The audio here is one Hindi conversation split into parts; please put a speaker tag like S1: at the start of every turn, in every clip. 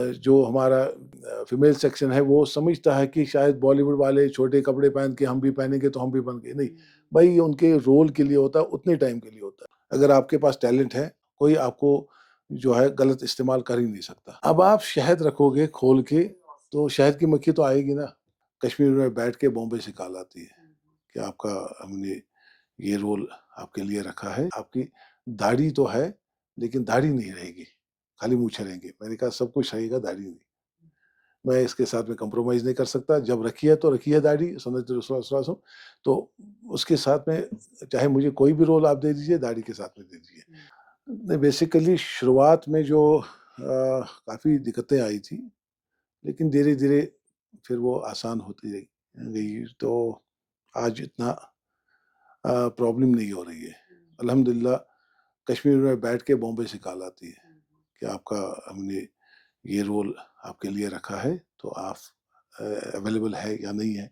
S1: जो हमारा फीमेल सेक्शन है वो समझता है कि शायद बॉलीवुड वाले छोटे कपड़े पहन के हम भी पहनेंगे तो हम भी बन गए। नहीं, भाई ये उनके रोल के लिए होता है, उतने टाइम के लिए होता है। अगर आपके पास टैलेंट है, कोई आपको जो है गलत इस्तेमाल कर ही नहीं सकता। अब आप शहद रखोगे खोल के, तो शहद की मक्खी तो आएगी ना। कश्मीर में बैठ के बॉम्बे से कॉल आती है कि आपका हमने ये रोल आपके लिए रखा है। आपकी दाढ़ी तो है, लेकिन दाढ़ी नहीं रहेगी, खाली मूँछें रहेंगी। मैंने कहा सब कुछ रहेगा, दाढ़ी नहीं। मैं इसके साथ में कॉम्प्रोमाइज़ नहीं कर सकता। जब रखी है तो रखी है दाढ़ी, सुन्नत रसूल सल्लल्लाहु अलैहि वसल्लम, तो उसके साथ में चाहे मुझे कोई भी रोल आप दे दीजिए, दाढ़ी के साथ में दे दीजिए। नहीं, बेसिकली शुरुआत में जो काफ़ी दिक्कतें आई थी, लेकिन धीरे-धीरे फिर वो आसान होती गई, तो आज इतना प्रॉब्लम नहीं हो रही है। अल्हम्दुलिल्लाह कश्मीर में बैठ के बॉम्बे से कॉल आती है कि आपका हमने ये रोल आपके लिए रखा है, तो आप अवेलेबल है या नहीं है?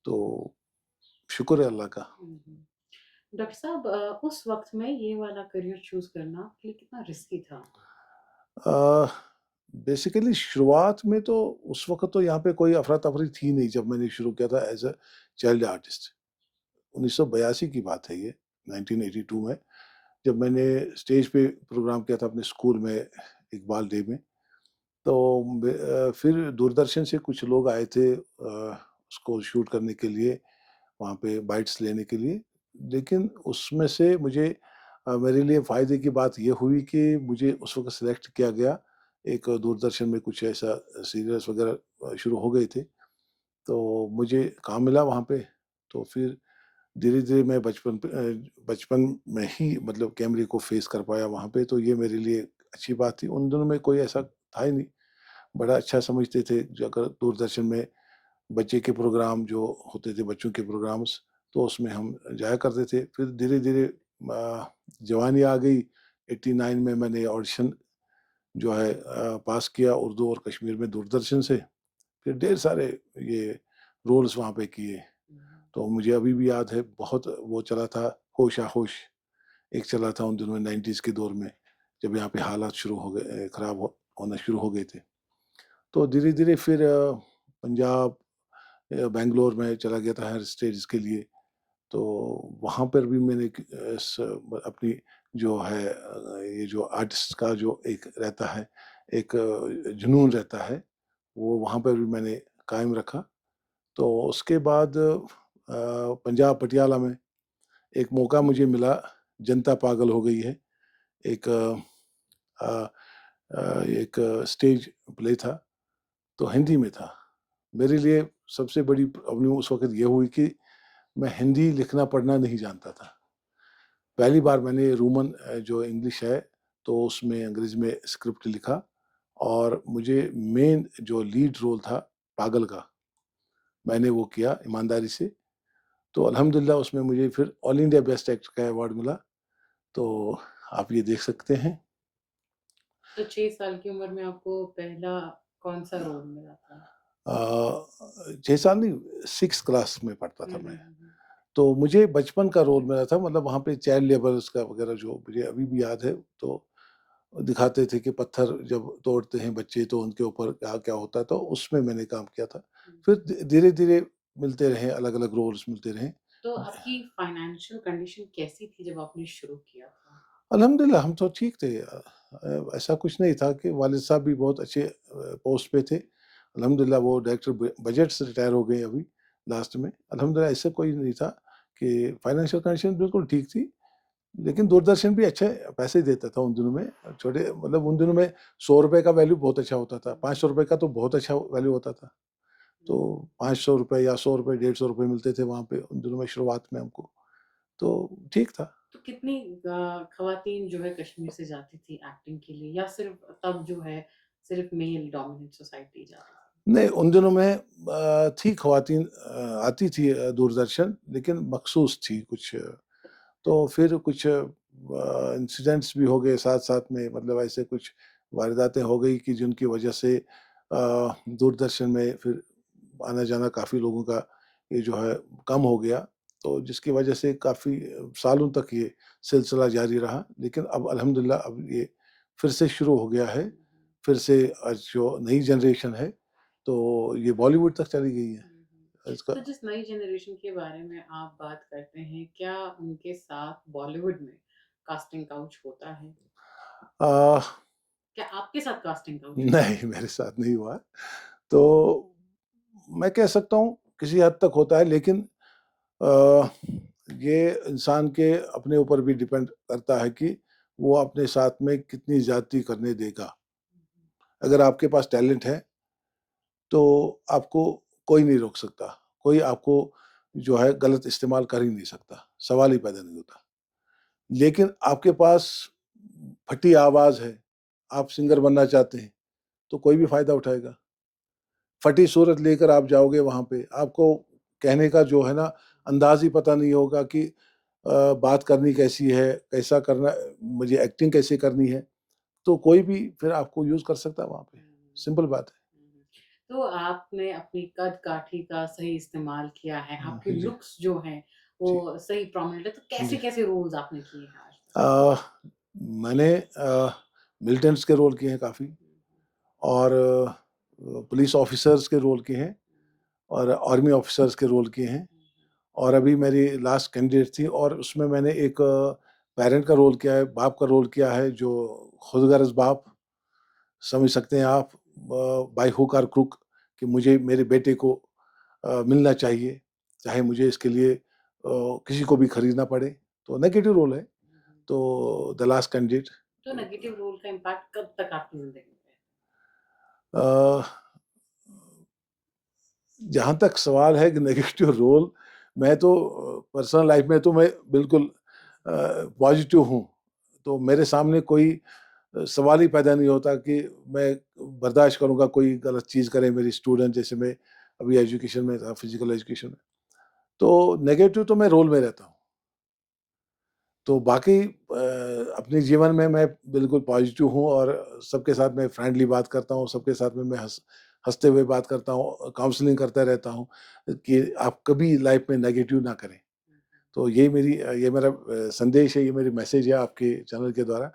S1: तो शुक्र है अल्लाह का।
S2: डॉक्टर साहब, उस वक़्त में ये वाला करियर चूज़ करना आपके लिए कितना रिस्की था?
S1: अ, बेसिकली शुरुआत में तो उस वक़्त तो यहाँ पे कोई अफ़रा-तफ़री थी नहीं जब मैंने शुरू किया था एज़ अ चाइल्ड आर्टिस्ट। 1982 की बात है ये, 1982 में, जब मैंने स्टेज पे प्रोग्राम किया था अपने स्कूल में, इकबाल डे में। तो फिर दूरदर्शन से कुछ लोग आए थे उसको शूट करने के लिए, वहाँ पे बाइट्स लेने के लिए। लेकिन उसमें से मुझे मेरे लिए फ़ायदे की बात ये हुई कि मुझे उस वक़्त सेलेक्ट किया गया। एक दूरदर्शन में कुछ ऐसा सीरियल्स वग़ैरह शुरू हो गए थे, तो मुझे काम मिला वहाँ पे। तो फिर धीरे-धीरे मैं बचपन में ही मतलब कैमरे को फ़ेस कर पाया वहाँ पे, तो ये मेरे लिए अच्छी बात थी। उन दिनों में कोई ऐसा था ही नहीं। बड़ा अच्छा समझते थे जो अगर दूरदर्शन में बच्चे के प्रोग्राम जो होते थे, बच्चों के प्रोग्राम्स, तो उसमें हम जाया करते थे। फिर धीरे-धीरे जवानी आ गई, 89 में मैंने ऑडिशन जो है पास किया उर्दू और कश्मीर में दूरदर्शन से। फिर ढेर सारे ये रोल्स वहाँ पे किए। तो मुझे अभी भी याद है, बहुत वो चला था होश-आ-होश, एक चला था उन दिनों में 90s के दौर में, जब यहाँ पे हालात शुरू हो गए खराब होना शुरू हो गए थे। तो धीरे-धीरे फिर पंजाब बैंगलोर में चला गया था हायर स्टडीज़ के लिए, तो वहाँ पर भी मैंने अपनी जो है ये जो आर्टिस्ट का जो एक रहता है, एक जुनून रहता है, वो वहाँ पर भी मैंने कायम रखा। तो उसके बाद पंजाब पटियाला में एक मौका मुझे मिला, जनता पागल हो गई है। एक अ एक स्टेज प्ले था, तो हिंदी में था। मेरे लिए सबसे बड़ी प्रॉब्लम उस वक़्त ये हुई कि मैं हिंदी लिखना पढ़ना नहीं जानता था। पहली बार मैंने रोमन जो इंग्लिश है, तो उसमें अंग्रेज़ी में स्क्रिप्ट लिखा, और मुझे मेन जो लीड रोल था पागल का, मैंने वो किया ईमानदारी से। तो अल्हम्दुलिल्लाह उसमें मुझे फिर ऑल इंडिया बेस्ट एक्टर का अवार्ड मिला। तो आप ये देख सकते हैं।
S2: तो 6 साल की उम्र में आपको पहला कौन-सा रोल मिला था?
S1: अ, 6 साल नहीं, 6th क्लास में पढ़ता
S2: हुँ,
S1: था
S2: हुँ,
S1: मैं।
S2: हुँ, हुँ।
S1: तो मुझे बचपन का रोल मिला था, मतलब वहाँ पे चाइल्ड लेबर्स का वग़ैरह जो मुझे अभी भी याद है, तो दिखाते थे कि पत्थर जब तोड़ते हैं बच्चे तो उनके ऊपर क्या-क्या होता है, तो उसमें मैंने काम किया था। फिर धीरे-धीरे मिलते रहे, अलग-अलग रोल्स मिलते रहे।
S2: तो आपकी फाइनेंशियल कंडीशन कैसी थी जब आपने शुरू किया था?
S1: अल्हम्दुलिल्लाह हम तो ठीक थे। ऐसा कुछ नहीं था कि वालिद साहब भी बहुत अच्छे पोस्ट पे थे। अल्हम्दुलिल्लाह वो डायरेक्टर बजट से रिटायर हो गए अभी लास्ट में। अल्हम्दुलिल्लाह ऐसा कोई नहीं था कि फाइनेंशियल कंडीशन बिल्कुल ठीक थी। लेकिन दूरदर्शन भी अच्छे पैसे देता था उन दिनों में। छोटे मतलब उन दिनों में ₹100 का वैल्यू बहुत अच्छा होता था। ₹500 का तो बहुत अच्छा वैल्यू होता था। तो ₹500 या ₹100 ₹150 मिलते थे वहाँ पे उन दिनों में शुरुआत में हमको। तो ठीक था।
S2: तो कितनी ख़वातीन जो है कश्मीर से जाती थी एक्टिंग के लिए, या सिर्फ़ तब जो है सिर्फ़ मेल डोमिनेट सोसाइटी जाती थी?
S1: नहीं, उन दिनों में थी ख़वातीन आती थी दूरदर्शन, लेकिन मख़सूस थी कुछ। तो फिर कुछ इंसिडेंट्स भी हो गए साथ-साथ में, मतलब ऐसे कुछ वारदातें हो गई कि जिनकी वजह से दूरदर्शन में फिर आना-जाना काफ़ी लोगों का ये जो है कम हो गया। तो जिसकी वजह से काफ़ी सालों तक ये सिलसिला जारी रहा। लेकिन अब अल्हम्दुलिल्लाह अब ये फिर से शुरू हो गया है। फिर से आज जो नई जनरेशन है, तो ये बॉलीवुड तक चली गई है। इसका
S2: तो जिस नई जनरेशन के बारे में आप बात करते हैं, क्या उनके साथ बॉलीवुड में कास्टिंग काउच होता है?
S1: अ,
S2: क्या आपके साथ कास्टिंग काउच हुआ है?
S1: नहीं, मेरे साथ नहीं हुआ। तो मैं कह सकता हूँ किसी हद तक होता है, लेकिन अ, ये इंसान के अपने ऊपर भी डिपेंड करता है कि वो अपने साथ में कितनी ज़्यादती करने देगा। अगर आपके पास टैलेंट है, तो आपको कोई नहीं रोक सकता। कोई आपको जो है गलत इस्तेमाल कर ही नहीं सकता, सवाल ही पैदा नहीं होता। लेकिन आपके पास फटी आवाज़ है, आप सिंगर बनना चाहते हैं, तो कोई भी फ़ायदा उठाएगा। फटी सूरत लेकर आप जाओगे वहाँ पे, आपको कहने का जो है ना अंदाज़ ही पता नहीं होगा कि बात करनी कैसी है, कैसा करना, मुझे एक्टिंग कैसे करनी है, तो कोई भी फिर आपको यूज़ कर सकता है वहाँ पे, सिंपल बात है।
S2: हुँ। तो आपने अपनी कद-काठी का सही इस्तेमाल किया है, आपके
S1: जी,
S2: लुक्स जो हैं,
S1: जी,
S2: वो सही प्रोमिनेंट है, तो
S1: जी।
S2: कैसे-कैसे रोल्स आपने किए हैं आज तक?
S1: अ, मैंने मिलिटेंट्स के रोल किए हैं काफ़ी, और पुलिस ऑफ़िसर्स के रोल किए हैं, और आर्मी ऑफ़िसर्स के रोल किए हैं। और अभी मेरी लास्ट कैंडिडेट थी, और उसमें मैंने एक पेरेंट का रोल किया है, बाप का रोल किया है, जो खुदगर्ज़ बाप, समझ सकते हैं आप, बाय हुक और क्रुक, कि मुझे मेरे बेटे को मिलना चाहिए, चाहे मुझे इसके लिए किसी को भी खरीदना पड़े। तो नेगेटिव रोल है, तो द लास्ट कैंडिडेट।
S2: तो नेगेटिव रोल का इम्पैक्ट कब तक आपकी ज़िंदगी में रहा?
S1: अ, जहाँ तक सवाल है कि नेगेटिव रोल, मैं तो पर्सनल लाइफ में तो मैं बिल्कुल पॉजिटिव हूँ। तो मेरे सामने कोई सवाल ही पैदा नहीं होता कि मैं बर्दाश्त करूँगा कोई गलत चीज़ करे मेरी स्टूडेंट, जैसे मैं अभी एजुकेशन में था, फिज़िकल एजुकेशन में। तो नेगेटिव तो मैं रोल में रहता हूँ। तो बाकी अपने जीवन में मैं बिल्कुल पॉजिटिव हूँ, और सबके साथ मैं फ्रेंडली बात करता हूँ, सबके साथ में मैं हँसते हुए बात करता हूँ, काउंसलिंग करता रहता हूँ कि आप कभी लाइफ में नेगेटिव ना करें। तो ये मेरा संदेश है, ये मेरी मैसेज है आपके चैनल के द्वारा,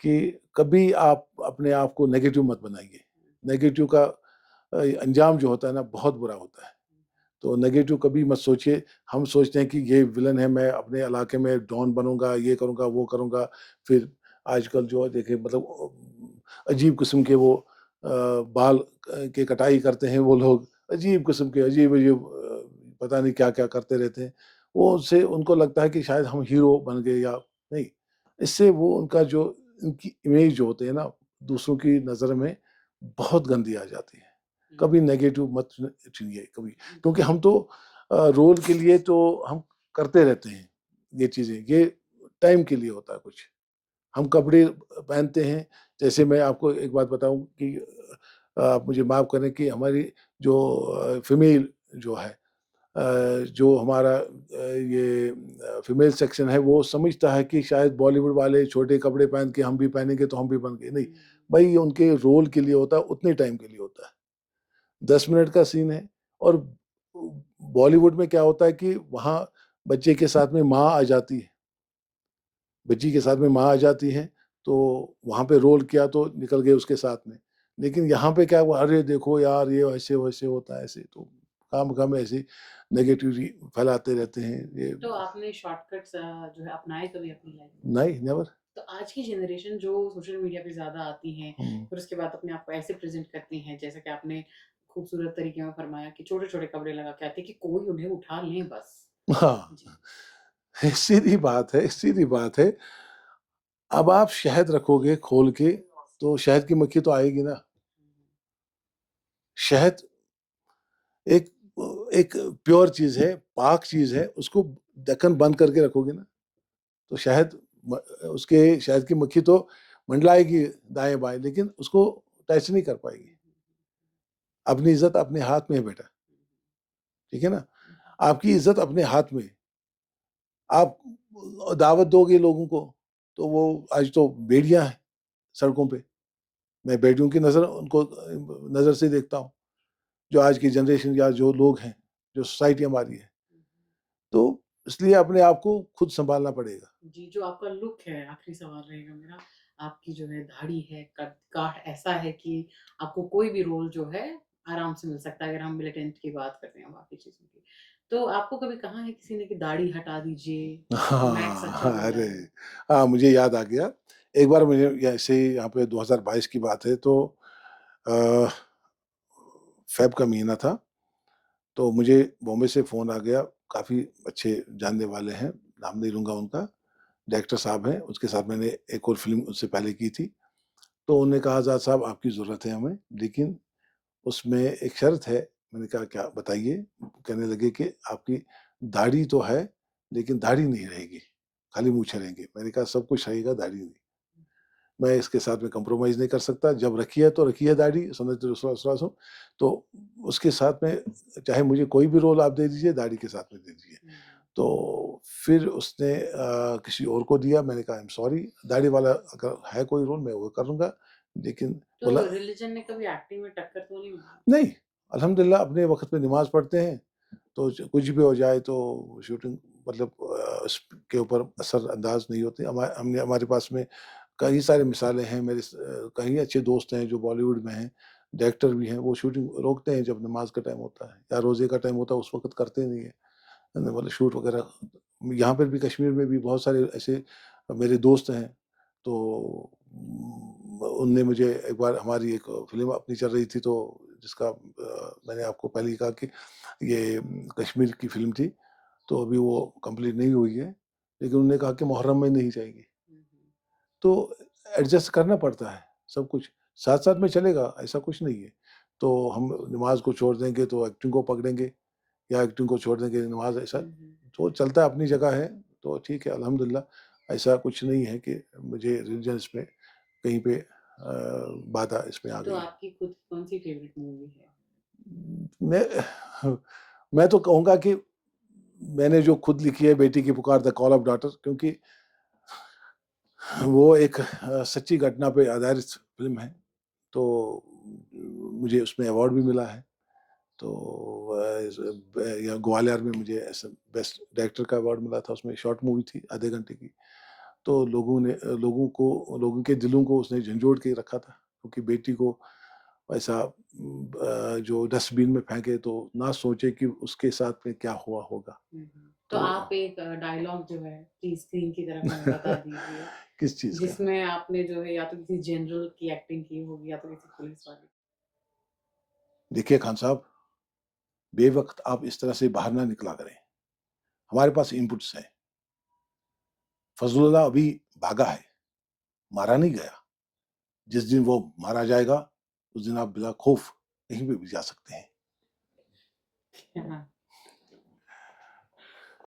S1: कि कभी आप अपने आप को नेगेटिव मत बनाइए। नेगेटिव का अंजाम जो होता है ना, बहुत बुरा होता है। तो नेगेटिव कभी मत सोचिए। हम सोचते हैं कि ये विलन है, मैं अपने इलाके में डॉन बनूँगा, ये करूँगा, वो करूँगा। फिर आजकल जो है देखिए, मतलब अजीब किस्म के वो बाल के कटाई करते हैं वो लोग, अजीब किस्म के अजीब-अजीब पता नहीं क्या-क्या करते रहते हैं। वो उससे उनको लगता है कि शायद हम हीरो बन गए, या नहीं, इससे वो उनका जो उनकी इमेज जो होती है ना, दूसरों की नज़र में बहुत गंदी आ जाती है। कभी नेगेटिव मत चुनिए कभी, क्योंकि हम तो रोल के लिए तो हम करते रहते हैं ये चीज़ें, ये टाइम के लिए होता है कुछ। हम कपड़े पहनते हैं, जैसे मैं आपको एक बात बताऊँ कि आप मुझे माफ़ करें कि हमारी जो फीमेल जो है, जो हमारा ये फीमेल सेक्शन है, वो समझता है कि शायद बॉलीवुड वाले छोटे कपड़े पहन के हम भी पहनेंगे तो हम भी बन गए। नहीं, भाई ये उनके रोल के लिए होता है, उतने टाइम के लिए होता है। 10 मिनट का सीन है, और बॉलीवुड में क्या होता है कि वहाँ बच्चे के साथ में माँ आ जाती है, बच्ची के साथ में माँ आ जाती है, तो वहाँ पे रोल किया तो निकल गए उसके साथ में। लेकिन यहाँ पे क्या हुआ, अरे देखो यार ये ऐसे-वैसे होता है, ऐसे, तो खामख़ाह में ऐसे नेगेटिविटी फैलाते रहते हैं ये।
S2: तो आपने शॉर्टकट्स जो है अपनाए कभी अपनी लाइफ में?
S1: नहीं, नेवर।
S2: तो आज की जनरेशन जो सोशल मीडिया पे ज़्यादा आती हैं,
S1: हुँ।
S2: फिर उसके बाद अपने आप को ऐसे प्रेज़ेंट करती हैं, जैसा कि आपने खूबसूरत तरीके में फरमाया कि छोटे-छोटे कपड़े लगा के आती हैं कि कोई उन्हें उठा ले बस।
S1: हाँ,
S2: जी।
S1: सीधी बात है। अब आप शहद रखोगे खोल के, तो शहद की मक्खी तो आएगी ना। शहद एक एक प्योर चीज़ है, पाक चीज़ है, उसको ढक्कन बंद करके रखोगे ना, तो शहद म उसके शहद की मक्खी तो मंडलाएगी दाएँ-बाएँ, लेकिन उसको टच नहीं कर पाएगी। अपनी इज़्ज़त अपने हाथ में है बेटा, ठीक है ना? आपकी इज़्ज़त अपने हाथ में है। आप दावत दोगे लोगों को, तो वो आज तो बेड़ियाँ हैं सड़कों पे। मैं बेटियों की नज़र उनको नज़र से देखता हूँ, जो आज की जनरेशन या जो लोग हैं, जो सोसाइटी हमारी है। तो इसलिए अपने आप को खुद सँभालना पड़ेगा।
S2: जी, जो आपका लुक है, आखिरी सवाल रहेगा मेरा। आपकी जो है दाढ़ी है, कद काठ ऐसा है कि आपको कोई भी रोल जो है आराम से मिल सकता है, अगर हम मिलिटेंट की बात कर रहे हैं बाकी चीज़ों की। तो आपको कभी कहा है किसी ने कि दाढ़ी हटा दीजिए, मैक्स अच्छा
S1: हाँ,
S2: लग
S1: अरे!
S2: रहा है?
S1: हाँ, मुझे याद आ गया। एक बार मुझे ऐसे ही यहाँ पे 2022 की बात है तो अ, फ़ेब का महीना था, तो मुझे बॉम्बे से फ़ोन आ गया, काफ़ी अच्छे जानने वाले हैं, नाम नहीं लूँगा उनका, डायरेक्टर साहब हैं, उसके साथ मैंने एक और फ़िल्म उससे पहले की थी। तो उन्होंने कहा, "आज़ाद साहब आपकी ज़रूरत है हमें, लेकिन उसमें एक शर्त है।" मैंने कहा, "क्या बताइए?" कहने लगे कि आपकी दाढ़ी तो है, लेकिन दाढ़ी नहीं रहेगी, खाली मूँछें रहेंगी। मैंने कहा, "सब कुछ रहेगा, दाढ़ी नहीं। मैं इसके साथ में कॉम्प्रोमाइज़ नहीं कर सकता, जब रखी है तो रखी है दाढ़ी, सुन्नत रसूल सल्लल्लाहु अलैहि वसल्लम, तो उसके साथ में चाहे मुझे कोई भी रोल आप दे दीजिए, दाढ़ी के साथ में दे दीजिए।"
S2: हुँ,
S1: तो फिर उसने किसी और को दिया, मैंने कहा, "आई एम सॉरी, दाढ़ी वाला अगर है कोई रोल मैं वो करूँगा।" लेकिन
S2: तो
S1: बोला,
S2: रिलिजन ने कभी एक्टिंग में टक्कर तो नहीं मारी?
S1: "नहीं, अल्हम्दुलिल्लाह अपने वक़्त पे नमाज़ पढ़ते हैं, तो कुछ भी हो जाए तो शूटिंग मतलब इसके ऊपर असर अंदाज़ नहीं होती। हमारे पास में कई सारी मिसालें हैं, कई अच्छे दोस्त हैं जो बॉलीवुड में हैं, डायरेक्टर भी हैं, वो शूटिंग रोकते हैं जब नमाज़ का टाइम होता है या रोज़े का टाइम होता है, उस वक़्त करते नहीं हैं। मतलब शूट वगैरह यहाँ पर भी कश्मीर में भी बहुत सारे ऐसे मेरे दोस्त हैं, तो उनने मुझे एक बार हमारी एक फ़िल्म अपनी चल रही थी तो जिसका मैंने आपको पहले ही कहा कि ये कश्मीर की फ़िल्म थी, तो अभी वो कंप्लीट नहीं हुई है, लेकिन उन्होंने कहा कि मुहर्रम में नहीं जाएगी।
S2: हुँ, हुँ।
S1: तो एडजस्ट करना पड़ता है सब कुछ, साथ-साथ में चलेगा, ऐसा कुछ नहीं है। तो हम नमाज़ को छोड़ देंगे तो एक्टिंग को पकड़ेंगे या एक्टिंग को छोड़ देंगे नमाज़, ऐसा
S2: हुँ, हुँ।
S1: तो चलता है, अपनी जगह है, तो ठीक है अल्हम्दुलिल्लाह। ऐसा कुछ नहीं है कि मुझे रिलीजन इसमें कहीं पे बाधा इसमें आ
S2: तो
S1: गई है।
S2: आपकी खुद कौन-सी फ़ेवरेट मूवी है?
S1: मैं मैं तो कहूँगा कि मैंने जो खुद लिखी है बेटी की पुकार द कॉल ऑफ डॉटर, क्योंकि वो एक सच्ची घटना पे आधारित फ़िल्म है, तो मुझे उसमें अवार्ड भी मिला है। तो यहाँ ग्वालियर में मुझे ऐसा बेस्ट डायरेक्टर का अवार्ड मिला था, उसमें शॉर्ट मूवी थी आधे घंटे की। तो लोगों के दिलों को उसने झंझोड़ के रखा था, क्योंकि बेटी को ऐसा जो डस्टबिन में फेंके तो ना सोचे कि उसके साथ में क्या हुआ होगा।
S2: हुँ, हुँ। तो
S1: तो
S2: आप एक डायलॉग जो है प्लीज़ स्क्रीन की तरफ हमें बता दीजिए,
S1: किस चीज़ का?
S2: जिसमें आपने जो है या तो किसी जनरल की एक्टिंग की होगी या तो किसी पुलिस वाले की।
S1: देखिए खान साहब, बेवक़्त आप इस तरह से बाहर ना निकला करें। हमारे पास इनपुट्स हैं। फ़ज़लुल्लाह अभी भागा है, मारा नहीं गया। जिस दिन वो मारा जाएगा, उस दिन आप बिला खौफ़ कहीं पे भी जा सकते हैं।
S2: हाँ।